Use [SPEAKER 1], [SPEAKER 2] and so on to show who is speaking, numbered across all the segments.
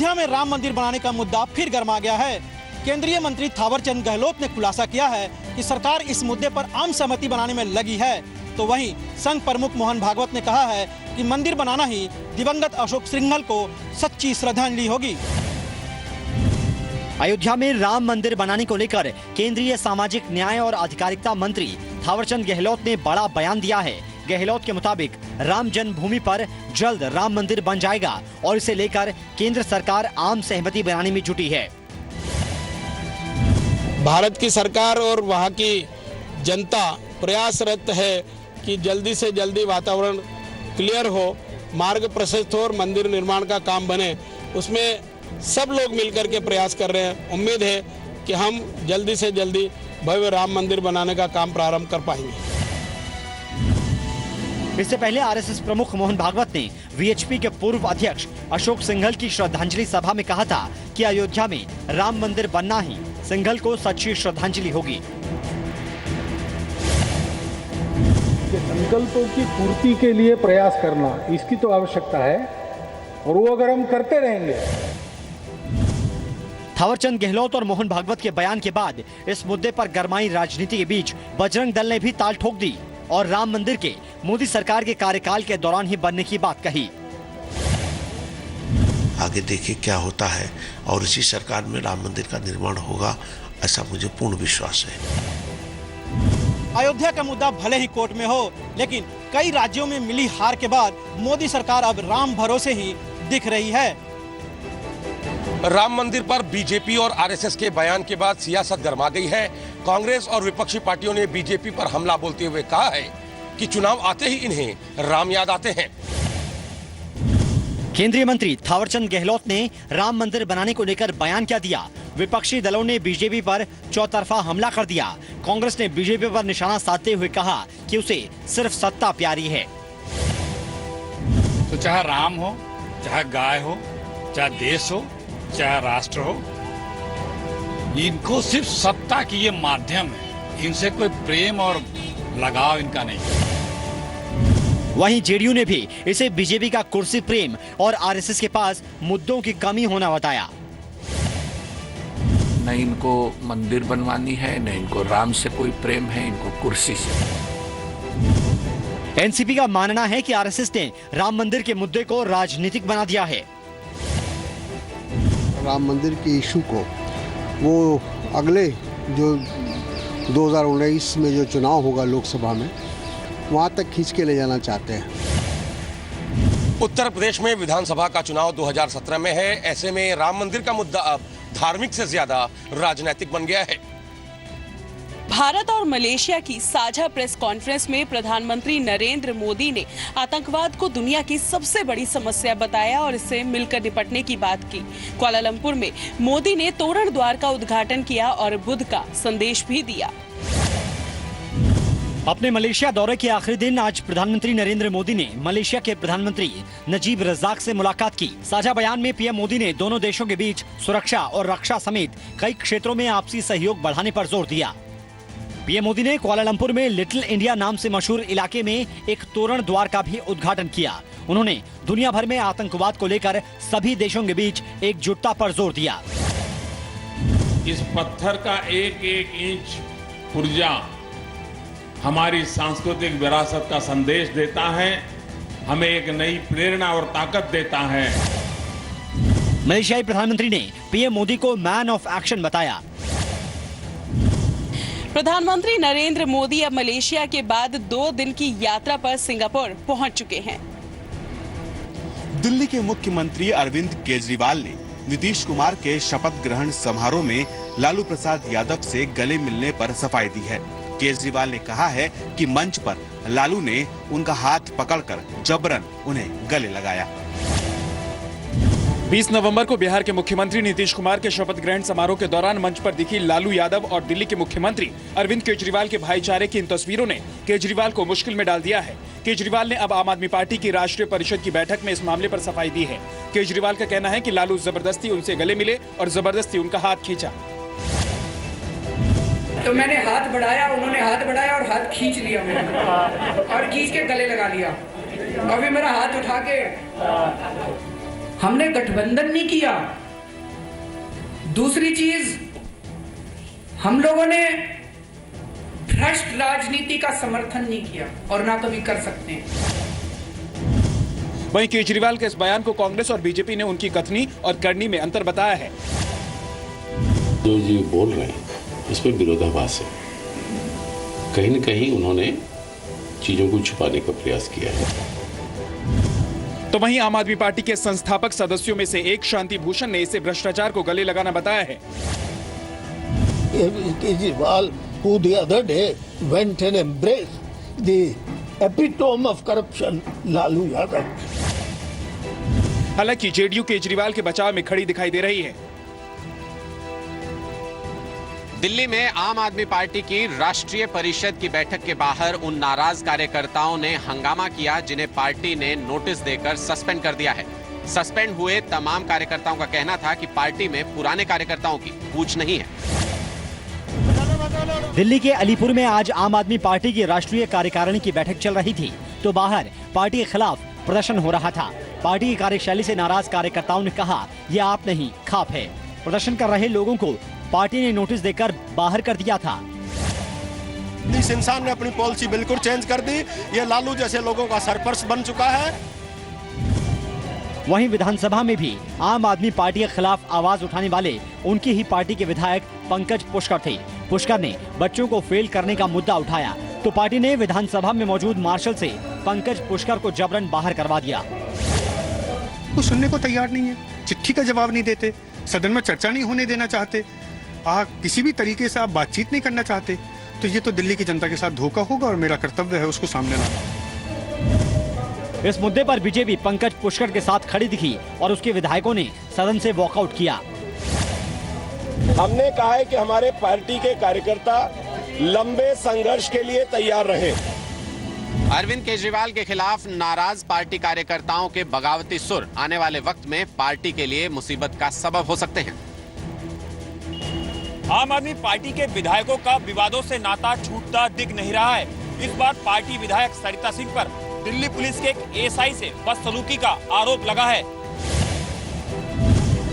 [SPEAKER 1] अयोध्या में राम मंदिर बनाने का मुद्दा फिर गर्मा गया है। केंद्रीय मंत्री थावरचंद गहलोत ने खुलासा किया है कि सरकार इस मुद्दे पर आम सहमति बनाने में लगी है। तो वहीं संघ प्रमुख मोहन भागवत ने कहा है कि मंदिर बनाना ही दिवंगत अशोक सिंघल को सच्ची श्रद्धांजलि होगी।
[SPEAKER 2] अयोध्या में राम मंदिर बनाने को लेकर केंद्रीय सामाजिक न्याय और अधिकारिता मंत्री थावरचंद गहलोत ने बड़ा बयान दिया है। गहलोत के मुताबिक राम जन्मभूमि पर जल्द राम मंदिर बन जाएगा और इसे लेकर केंद्र सरकार आम सहमति बनाने में जुटी है।
[SPEAKER 3] भारत की सरकार और वहाँ की जनता प्रयासरत है कि जल्दी से जल्दी वातावरण क्लियर हो, मार्ग प्रशस्त हो और मंदिर निर्माण का काम बने। उसमें सब लोग मिलकर के प्रयास कर रहे हैं। उम्मीद है कि हम जल्दी से जल्दी भव्य राम मंदिर बनाने का काम प्रारंभ कर पाएंगे।
[SPEAKER 2] इससे पहले आरएसएस प्रमुख मोहन भागवत ने वीएचपी के पूर्व अध्यक्ष अशोक सिंघल की श्रद्धांजलि सभा में कहा था कि अयोध्या में राम मंदिर बनना ही सिंघल को सच्ची श्रद्धांजलि होगी।
[SPEAKER 4] संकल्पों की पूर्ति के लिए प्रयास करना, इसकी तो आवश्यकता है और वो अगर हम करते रहेंगे।
[SPEAKER 2] थावरचंद गहलोत और मोहन भागवत के बयान के बाद इस मुद्दे पर गरमाई राजनीति के बीच बजरंग दल ने भी ताल ठोक दी और राम मंदिर के मोदी सरकार के कार्यकाल के दौरान ही बनने की बात कही।
[SPEAKER 5] आगे देखिए क्या होता है और इसी सरकार में राम मंदिर का निर्माण होगा, ऐसा मुझे पूर्ण विश्वास है।
[SPEAKER 1] अयोध्या का मुद्दा भले ही कोर्ट में हो, लेकिन कई राज्यों में मिली हार के बाद मोदी सरकार अब राम भरोसे ही दिख रही है।
[SPEAKER 6] राम मंदिर पर बीजेपी और आरएसएस के बयान के बाद सियासत गर्मा गई है। कांग्रेस और विपक्षी पार्टियों ने बीजेपी पर हमला बोलते हुए कहा है कि चुनाव आते ही इन्हें राम याद आते हैं।
[SPEAKER 2] केंद्रीय मंत्री थावरचंद गहलोत ने राम मंदिर बनाने को लेकर बयान क्या दिया। विपक्षी दलों ने बीजेपी पर चौतरफा हमला कर दिया। कांग्रेस ने बीजेपी पर निशाना साधते हुए कहा कि उसे सिर्फ सत्ता प्यारी है।
[SPEAKER 7] तो चाहे राम हो, चाहे गाय हो, चाहे देश हो, चाहे राष्ट्र हो, इनको सिर्फ सत्ता की ये माध्यम है, इनसे कोई प्रेम और लगाव इनका नहीं।
[SPEAKER 2] वहीं जेडीयू ने भी इसे बीजेपी का कुर्सी प्रेम और आरएसएस के पास मुद्दों की कमी होना बताया।
[SPEAKER 8] न इनको मंदिर बनवानी है, न इनको राम से कोई प्रेम है, इनको कुर्सी से।
[SPEAKER 2] एनसीपी का मानना है कि आरएसएस ने राम मंदिर के मुद्दे को राजनीतिक बना दिया है।
[SPEAKER 9] राम मंदिर के इशू को वो अगले जो 2019 में जो चुनाव होगा लोकसभा में, वहां तक खींच के ले जाना चाहते हैं।
[SPEAKER 6] उत्तर प्रदेश में विधानसभा का चुनाव 2017 में है। ऐसे में राम मंदिर का मुद्दा अब धार्मिक से ज्यादा राजनीतिक बन गया है।
[SPEAKER 10] भारत और मलेशिया की साझा प्रेस कॉन्फ्रेंस में प्रधानमंत्री नरेंद्र मोदी ने आतंकवाद को दुनिया की सबसे बड़ी समस्या बताया और इससे मिलकर निपटने की बात की। कुआलालंपुर में मोदी ने तोरण द्वार का उद्घाटन किया और बुद्ध का संदेश भी दिया।
[SPEAKER 2] अपने मलेशिया दौरे के आखिरी दिन आज प्रधानमंत्री नरेंद्र मोदी ने मलेशिया के प्रधानमंत्री नजीब रजाक से मुलाकात की। साझा बयान में पीएम मोदी ने दोनों देशों के बीच सुरक्षा और रक्षा समेत कई क्षेत्रों में आपसी सहयोग बढ़ाने पर जोर दिया। पीएम मोदी ने कुआलालंपुर में लिटिल इंडिया नाम से मशहूर इलाके में एक तोरण द्वार का भी उद्घाटन किया। उन्होंने दुनिया भर में आतंकवाद को लेकर सभी देशों के बीच एकजुटता पर जोर दिया।
[SPEAKER 7] इस पत्थर का एक एक इंच पुर्जा हमारी सांस्कृतिक विरासत का संदेश देता है, हमें एक नई प्रेरणा और ताकत देता है।
[SPEAKER 2] मलेशियाई प्रधानमंत्री ने पीएम मोदी को मैन ऑफ एक्शन बताया।
[SPEAKER 10] प्रधानमंत्री नरेंद्र मोदी अब मलेशिया के बाद 2 दिन की यात्रा पर सिंगापुर पहुंच चुके हैं।
[SPEAKER 11] दिल्ली के मुख्यमंत्री अरविंद केजरीवाल ने नीतीश कुमार के शपथ ग्रहण समारोह में लालू प्रसाद यादव से गले मिलने पर सफाई दी है। केजरीवाल ने कहा है कि मंच पर लालू ने उनका हाथ पकड़कर जबरन उन्हें गले लगाया।
[SPEAKER 12] 20 नवंबर को बिहार के मुख्यमंत्री नीतीश कुमार के शपथ ग्रहण समारोह के दौरान मंच पर दिखी लालू यादव और दिल्ली के मुख्यमंत्री अरविंद केजरीवाल के भाईचारे की इन तस्वीरों ने केजरीवाल को मुश्किल में डाल दिया है। केजरीवाल ने अब आम आदमी पार्टी की राष्ट्रीय परिषद की बैठक में इस मामले पर सफाई दी है। केजरीवाल का कहना है कि लालू जबरदस्ती उनसे गले मिले और जबरदस्ती उनका हाथ खींचा।
[SPEAKER 13] तो मैंने हाथ बढ़ाया, उन्होंने हाथ बढ़ाया और हाथ खींच लिया मैंने और खींच के गले लगा लिया। अभी मेरा हाथ उठा के हमने गठबंधन नहीं किया। दूसरी चीज, हम लोगों ने भ्रष्ट राजनीति का समर्थन नहीं किया और ना कभी कर सकते हैं।
[SPEAKER 12] वहीं केजरीवाल के इस बयान को कांग्रेस और बीजेपी ने उनकी कथनी और करनी में अंतर बताया है।
[SPEAKER 14] जो जी बोल रहे हैं इसमें विरोधाभास है। कहीं न कहीं उन्होंने चीजों को छुपाने का प्रयास किया है।
[SPEAKER 12] तो वहीं आम आदमी पार्टी के संस्थापक सदस्यों में से एक शांति भूषण ने इसे भ्रष्टाचार को गले लगाना बताया है।
[SPEAKER 15] Kejriwal who the other day went and embraced the epitome of corruption, Lalu Yadav.
[SPEAKER 12] हालांकि जेडीयू केजरीवाल के बचाव में खड़ी दिखाई दे रही है।
[SPEAKER 16] दिल्ली में आम आदमी पार्टी की राष्ट्रीय परिषद की बैठक के बाहर उन नाराज कार्यकर्ताओं ने हंगामा किया जिन्हें पार्टी ने नोटिस देकर सस्पेंड कर दिया है। सस्पेंड हुए तमाम कार्यकर्ताओं का कहना था कि पार्टी में पुराने कार्यकर्ताओं की पूछ नहीं है।
[SPEAKER 2] दिल्ली के अलीपुर में आज आम आदमी पार्टी की राष्ट्रीय कार्यकारिणी की बैठक चल रही थी, तो बाहर पार्टी के खिलाफ प्रदर्शन हो रहा था। पार्टी की कार्यशैली से नाराज कार्यकर्ताओं ने कहा, यह आप नहीं खाप है। प्रदर्शन कर रहे लोगों को पार्टी ने नोटिस देकर बाहर कर दिया था।
[SPEAKER 17] इस इंसान ने अपनी पॉलिसी बिल्कुल चेंज कर दी। ये लालू जैसे लोगों का सरपर्स बन चुका है।
[SPEAKER 2] वहीं विधानसभा में भी आम आदमी पार्टी के खिलाफ आवाज उठाने वाले उनकी ही पार्टी के विधायक पंकज पुष्कर थे। पुष्कर ने बच्चों को फेल करने का मुद्दा उठाया, तो पार्टी ने विधानसभा में मौजूद मार्शल से पंकज पुष्कर को जबरन बाहर करवा दिया।
[SPEAKER 18] वो सुनने को तैयार नहीं है, चिट्ठी का जवाब नहीं देते, सदन में चर्चा नहीं होने देना चाहते, किसी भी तरीके से आप बातचीत नहीं करना चाहते, तो ये तो दिल्ली की जनता के साथ धोखा होगा और मेरा कर्तव्य है उसको सामने लाना।
[SPEAKER 2] इस मुद्दे पर बीजेपी पंकज पुष्कर के साथ खड़ी दिखी और उसके विधायकों ने सदन से वॉकआउट किया।
[SPEAKER 17] हमने कहा है कि हमारे पार्टी के कार्यकर्ता लंबे संघर्ष के लिए तैयार रहे।
[SPEAKER 16] अरविंद केजरीवाल के खिलाफ नाराज पार्टी कार्यकर्ताओं के बगावती सुर आने वाले वक्त में पार्टी के लिए मुसीबत का सबब हो सकते हैं।
[SPEAKER 12] आम आदमी पार्टी के विधायकों का विवादों से नाता छूटता दिख नहीं रहा है। इस बार पार्टी विधायक सरिता सिंह पर दिल्ली पुलिस के एक एएसआई से बदसलूकी का आरोप लगा है।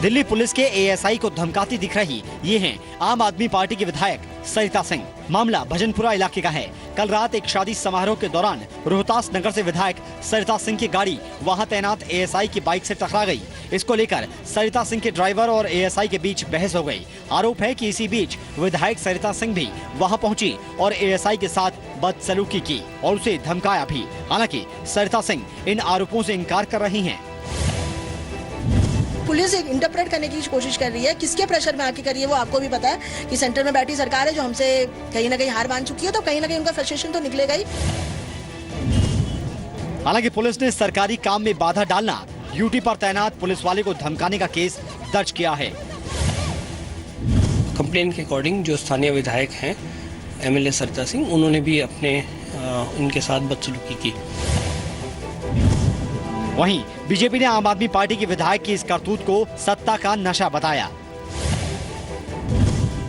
[SPEAKER 2] दिल्ली पुलिस के एएसआई को धमकाती दिख रही ये हैं आम आदमी पार्टी के विधायक सरिता सिंह। मामला भजनपुरा इलाके का है। कल रात एक शादी समारोह के दौरान रोहतास नगर से विधायक सरिता सिंह की गाड़ी वहां तैनात एएसआई की बाइक से टकरा गई। इसको लेकर सरिता सिंह के ड्राइवर और एएसआई के बीच बहस हो गई। आरोप है कि इसी बीच विधायक सरिता सिंह भी वहां पहुंची और एएसआई के साथ बदसलूकी की और उसे धमकाया भी। हालांकि सरिता सिंह इन आरोपों से इनकार कर रही हैं।
[SPEAKER 19] पुलिस इंटरप्रेट करने की कोशिश कर रही है, किसके प्रेशर में आके कर रही है वो आपको भी पता है कि सेंटर में बैठी सरकार है जो हमसे कहीं ना कहीं हार मान चुकी है, तो कहीं ना कहीं उनका फ्रस्ट्रेशन तो निकलेगा ही।
[SPEAKER 2] हालांकि पुलिस ने सरकारी काम में बाधा डालना, ड्यूटी पर तैनात पुलिस वाले को धमकाने का केस दर्ज किया है।
[SPEAKER 20] कंप्लेन के अकॉर्डिंग जो स्थानीय विधायक हैं एमएलए सरिता सिंह, उन्होंने भी अपने उनके साथ बदसलूकी की।
[SPEAKER 2] वहीं बीजेपी ने आम आदमी पार्टी के विधायक की इस करतूत को सत्ता का नशा बताया।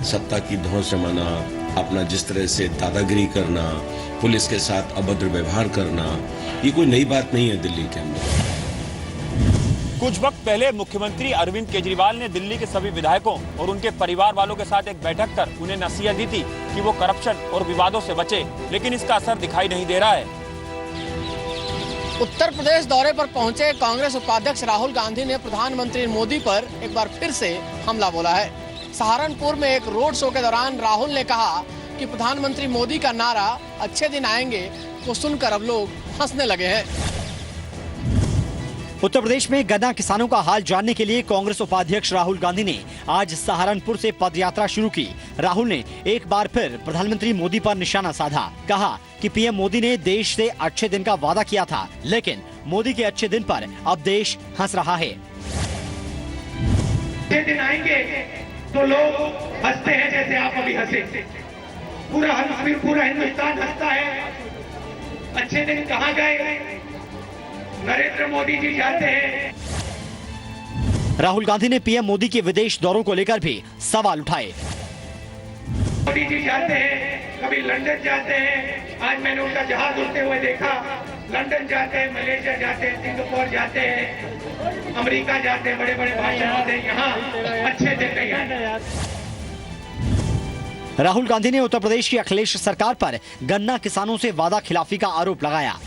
[SPEAKER 21] सत्ता की धौंस जमाना, अपना जिस तरह से दादागिरी करना, पुलिस के साथ अभद्र व्यवहार करना, ये कोई नई बात नहीं है दिल्ली के अंदर।
[SPEAKER 12] कुछ वक्त पहले मुख्यमंत्री अरविंद केजरीवाल ने दिल्ली के सभी विधायकों और उनके परिवार वालों के साथ एक बैठक कर उन्हें नसीहत दी थी कि वो करप्शन और विवादों से बचे, लेकिन इसका असर दिखाई नहीं दे रहा है।
[SPEAKER 22] उत्तर प्रदेश दौरे पर पहुंचे कांग्रेस उपाध्यक्ष राहुल गांधी ने प्रधानमंत्री मोदी पर एक बार फिर से हमला बोला है। सहारनपुर में एक रोड शो के दौरान राहुल ने कहा कि प्रधानमंत्री मोदी का नारा अच्छे दिन आएंगे को सुनकर अब लोग हंसने लगे हैं।
[SPEAKER 2] उत्तर प्रदेश में गन्ना किसानों का हाल जानने के लिए कांग्रेस उपाध्यक्ष राहुल गांधी ने आज सहारनपुर से पदयात्रा शुरू की। राहुल ने एक बार फिर प्रधानमंत्री मोदी पर निशाना साधा। कहा कि पीएम मोदी ने देश से अच्छे दिन का वादा किया था, लेकिन मोदी के अच्छे दिन पर अब देश हंस रहा है।
[SPEAKER 23] अच्छे दिन आएंगे तो लोग हंसते हैं जैसे आप अभी हंसे। पूरा हिंदुस्तान हंसता है। अच्छे दिन कहाँ गए? नरेंद्र मोदी जी जाते हैं।
[SPEAKER 2] राहुल गांधी ने पीएम मोदी के विदेश दौरों को लेकर भी सवाल उठाए।
[SPEAKER 23] मोदी जी जाते हैं, कभी लंदन जाते हैं, आज मैंने उनका जहाज उड़ते हुए देखा। लंदन जाते हैं, मलेशिया जाते हैं, सिंगापुर जाते हैं। अमेरिका जाते हैं, बड़े बड़े भाषण होते हैं, यहाँ अच्छे से तैयार।
[SPEAKER 2] राहुल गांधी ने उत्तर प्रदेश की अखिलेश सरकार पर गन्ना किसानों से वादा खिलाफी का आरोप लगाया।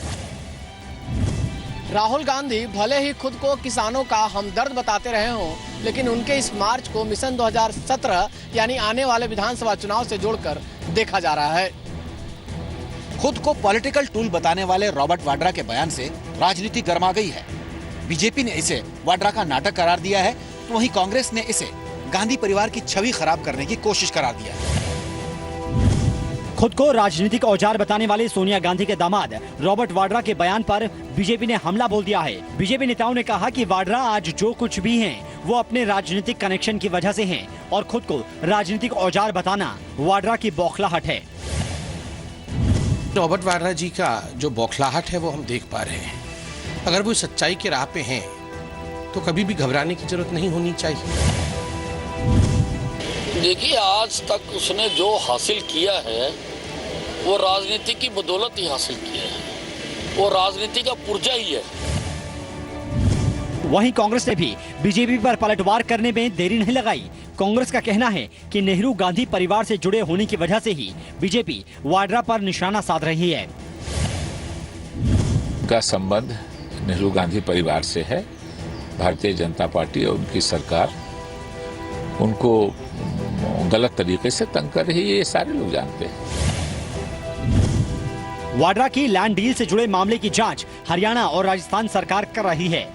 [SPEAKER 22] राहुल गांधी भले ही खुद को किसानों का हमदर्द बताते रहे हों, लेकिन उनके इस मार्च को मिशन 2017 यानी आने वाले विधानसभा चुनाव से जोड़कर देखा जा रहा है।
[SPEAKER 3] खुद को पॉलिटिकल टूल बताने वाले रॉबर्ट वाड्रा के बयान से राजनीति गर्मा गई है। बीजेपी ने इसे वाड्रा का नाटक करार दिया है, तो वहीं कांग्रेस ने इसे गांधी परिवार की छवि खराब करने की कोशिश करार दिया है।
[SPEAKER 2] खुद को राजनीतिक औजार बताने वाले सोनिया गांधी के दामाद रॉबर्ट वाड्रा के बयान पर बीजेपी ने हमला बोल दिया है। बीजेपी नेताओं ने कहा कि वाड्रा आज जो कुछ भी हैं, वो अपने राजनीतिक कनेक्शन की वजह से हैं और खुद को राजनीतिक औजार बताना वाड्रा की बौखलाहट है।
[SPEAKER 4] रॉबर्ट वाड्रा जी का जो बौखलाहट है वो हम देख पा रहे हैं। अगर वो सच्चाई के राह पे हैं तो कभी भी घबराने की जरूरत नहीं होनी चाहिए।
[SPEAKER 5] देखिए, आज तक उसने जो हासिल किया है वो राजनीति की बदौलत ही हासिल किया है। वो राजनीति का पुर्जा ही है।
[SPEAKER 2] वहीं कांग्रेस ने भी बीजेपी पर पलटवार करने में देरी नहीं लगाई। कांग्रेस का कहना है कि नेहरू गांधी परिवार से जुड़े होने की वजह से ही बीजेपी वाड्रा पर निशाना साध रही है।
[SPEAKER 14] का संबंध नेहरू गांधी परिवार से है। भारतीय जनता पार्टी और उनकी सरकार उनको गलत तरीके से तंग कर रही है, ये सारे लोग जानते हैं।
[SPEAKER 2] वाड्रा की लैंड डील से जुड़े मामले की जांच हरियाणा और राजस्थान सरकार कर रही है।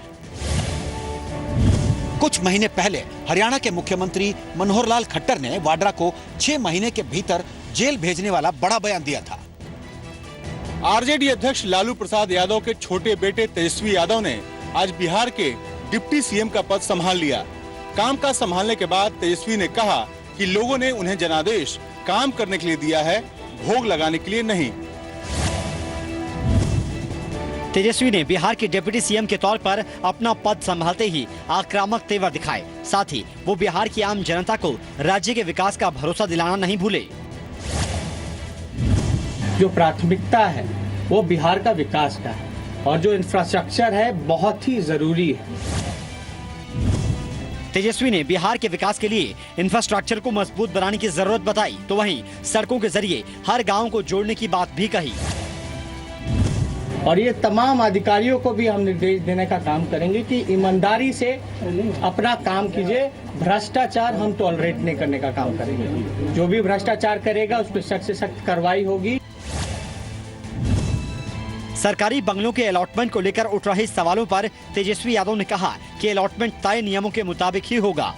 [SPEAKER 3] कुछ महीने पहले हरियाणा के मुख्यमंत्री मनोहर लाल खट्टर ने वाड्रा को 6 महीने के भीतर जेल भेजने वाला बड़ा बयान दिया था।
[SPEAKER 11] आरजेडी अध्यक्ष लालू प्रसाद यादव के छोटे बेटे तेजस्वी यादव ने आज बिहार के डिप्टी सीएम का पद संभाल लिया। कामकाज संभालने के बाद तेजस्वी ने कहा कि लोगों ने उन्हें जनादेश काम करने के लिए दिया है, भोग लगाने के लिए नहीं।
[SPEAKER 2] तेजस्वी ने बिहार के डिप्टी सीएम के तौर पर अपना पद संभालते ही आक्रामक तेवर दिखाए। साथ ही वो बिहार की आम जनता को राज्य के विकास का भरोसा दिलाना नहीं भूले।
[SPEAKER 24] जो प्राथमिकता है वो बिहार का विकास का है और जो इंफ्रास्ट्रक्चर है बहुत ही जरूरी है।
[SPEAKER 2] तेजस्वी ने बिहार के विकास के लिए इंफ्रास्ट्रक्चर को मजबूत बनाने की जरूरत बताई, तो वहीं सड़कों के जरिए हर गांव को जोड़ने की बात भी कही।
[SPEAKER 24] और ये तमाम अधिकारियों को भी हम निर्देश देने का काम करेंगे कि ईमानदारी से अपना काम कीजिए। भ्रष्टाचार हम टॉलरेट नहीं करने का काम करेंगे। जो भी भ्रष्टाचार करेगा उस पर सख्त से सख्त कार्रवाई होगी।
[SPEAKER 2] सरकारी बंगलों के अलॉटमेंट को लेकर उठ रहे सवालों पर तेजस्वी यादव ने कहा कि अलॉटमेंट तय नियमों के मुताबिक ही होगा।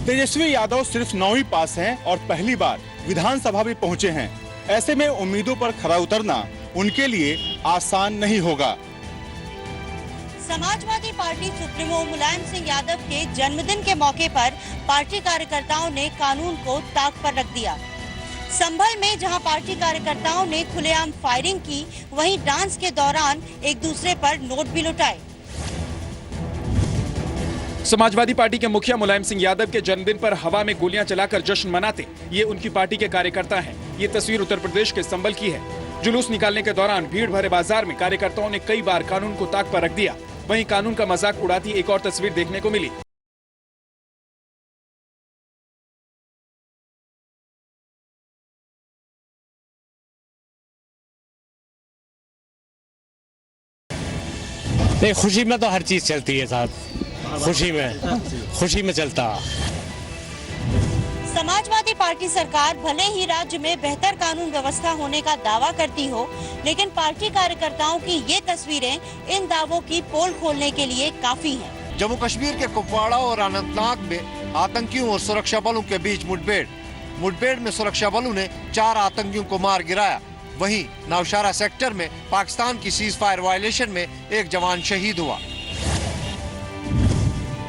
[SPEAKER 11] तेजस्वी यादव सिर्फ 9वीं पास हैं और पहली बार विधानसभा भी पहुंचे हैं। ऐसे में उम्मीदों पर खरा उतरना उनके लिए आसान नहीं होगा।
[SPEAKER 25] समाजवादी पार्टी सुप्रीमो मुलायम सिंह यादव के जन्मदिन के मौके पर पार्टी कार्यकर्ताओं ने कानून को ताक पर रख दिया। संभल में जहां पार्टी कार्यकर्ताओं ने खुलेआम फायरिंग की, वहीं डांस के दौरान एक दूसरे पर नोट भी लुटाए।
[SPEAKER 12] समाजवादी पार्टी के मुखिया मुलायम सिंह यादव के जन्मदिन पर हवा में गोलियां चलाकर जश्न मनाते ये उनकी पार्टी के कार्यकर्ता हैं। ये तस्वीर उत्तर प्रदेश के संभल की है। जुलूस निकालने के दौरान भीड़ भरे बाजार में कार्यकर्ताओं ने कई बार कानून को ताक पर रख दिया। वहीं कानून का मजाक उड़ाती एक और तस्वीर देखने को मिली।
[SPEAKER 26] नहीं, खुशी में तो हर चीज चलती है साहब। खुशी में चलता।
[SPEAKER 25] समाजवादी पार्टी सरकार भले ही राज्य में बेहतर कानून व्यवस्था होने का दावा करती हो, लेकिन पार्टी कार्यकर्ताओं की ये तस्वीरें इन दावों की पोल खोलने के लिए काफी हैं।
[SPEAKER 27] जम्मू कश्मीर के कुपवाड़ा और अनंतनाग में आतंकियों और सुरक्षा बलों के बीच मुठभेड़ में सुरक्षा बलों ने 4 आतंकियों को मार गिराया। वहीं नौशहरा सेक्टर में पाकिस्तान की सीज फायर वायलेशन में एक जवान शहीद हुआ।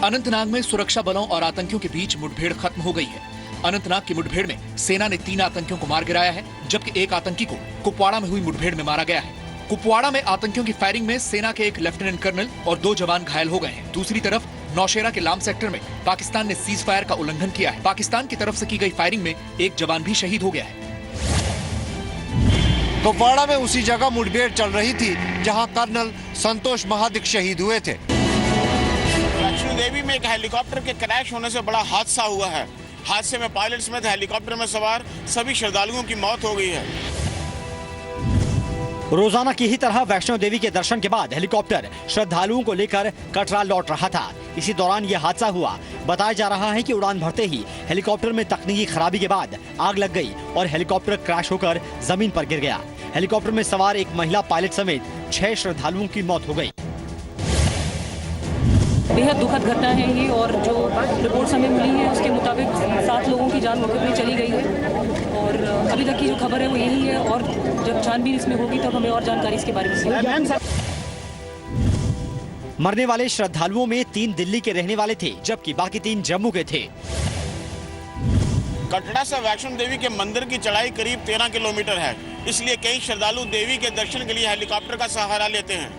[SPEAKER 28] अनंतनाग में सुरक्षा बलों और आतंकियों के बीच मुठभेड़ खत्म हो गई है। अनंतनाग की मुठभेड़ में सेना ने 3 आतंकियों को मार गिराया है, जबकि एक आतंकी को कुपवाड़ा में हुई मुठभेड़ में मारा गया है। कुपवाड़ा में आतंकियों की फायरिंग में सेना के एक लेफ्टिनेंट कर्नल और 2 जवान घायल हो गए हैं। दूसरी तरफ नौशेरा के लाम सेक्टर में पाकिस्तान ने सीज फायर का उल्लंघन किया है। पाकिस्तान की तरफ से की गई फायरिंग में एक जवान भी शहीद हो गया है।
[SPEAKER 27] कुपवाड़ा में उसी जगह मुठभेड़ चल रही थी जहां कर्नल संतोष महादिक शहीद हुए थे।
[SPEAKER 1] देवी में एक हेलीकॉप्टर के क्रैश होने से बड़ा हादसा हुआ है। हादसे में पायलट समेत हेलीकॉप्टर में सवार सभी श्रद्धालुओं की मौत हो गई है।
[SPEAKER 2] रोजाना की ही तरह वैष्णो देवी के दर्शन के बाद हेलीकॉप्टर श्रद्धालुओं को लेकर कटरा लौट रहा था। इसी दौरान यह हादसा हुआ। बताया जा रहा है कि उड़ान भरते ही हेलीकॉप्टर में तकनीकी खराबी के बाद आग लग गई और हेलीकॉप्टर क्रैश होकर जमीन पर गिर गया। हेलीकॉप्टर में सवार एक महिला पायलट समेत 6 श्रद्धालुओं की मौत हो गई।
[SPEAKER 6] बेहद दुखद घटना है ये, और जो रिपोर्ट्स हमें मिली है उसके मुताबिक 7 लोगों की जान मौके पर चली गई है और अभी तक की जो खबर है वो यही है, और जब छानबीन इसमें होगी तब हमें और जानकारी इसके बारे में मिलेगी।
[SPEAKER 2] मरने वाले श्रद्धालुओं में 3 दिल्ली के रहने वाले थे, जबकि बाकी 3 जम्मू के थे।
[SPEAKER 1] कटरा से वैष्णो देवी के मंदिर की चढ़ाई करीब 13 किलोमीटर है, इसलिए कई श्रद्धालु देवी के दर्शन के लिए हेलीकॉप्टर का सहारा लेते हैं।